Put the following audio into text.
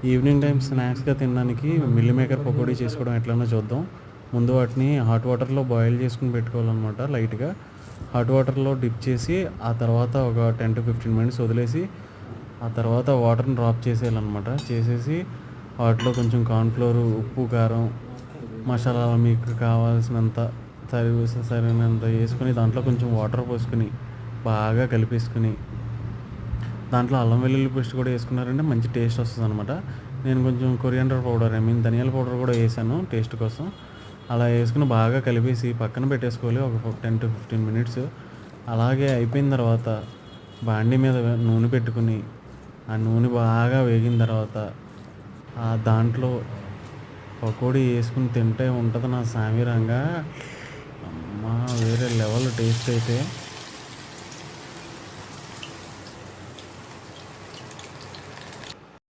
Evening time స్నాక్స్గా తినడానికి meal maker pakodi చేసుకోవడం ఎట్లనో చూద్దాం. ముందు వాటిని హాట్ వాటర్లో బాయిల్ చేసుకుని పెట్టుకోవాలన్నమాట. లైట్గా హాట్ వాటర్లో డిప్ చేసి ఆ తర్వాత ఒక 10 to 15 మినిట్స్ వదిలేసి ఆ తర్వాత వాటర్ని డ్రాప్ చేసేయాలన్నమాట. చేసేసి వాటిలో కొంచెం కార్న్ఫ్లోర్, ఉప్పు, కారం, మసాలా మీకు కావాల్సినంత సరైనంత వేసుకుని దాంట్లో కొంచెం వాటర్ పోసుకుని బాగా కలిపేసుకుని దాంట్లో అల్లం వెల్లుల్లి పేస్ట్ కూడా వేసుకున్నారంటే మంచి టేస్ట్ వస్తుంది అనమాట. నేను కొంచెం కొరియాండర్ పౌడర్ ధనియాల పౌడర్ కూడా వేసాను టేస్ట్ కోసం. అలా వేసుకుని బాగా కలిపేసి పక్కన పెట్టేసుకోవాలి ఒక 10 to 15 మినిట్స్. అలాగే అయిపోయిన తర్వాత బాండీ మీద నూనె పెట్టుకుని ఆ నూనె బాగా వేగిన తర్వాత దాంట్లో పకోడీ వేసుకుని తింటే ఉంటుంది నా సామిరంగా. అమ్మా వేరే లెవెల్ టేస్ట్ అయితే.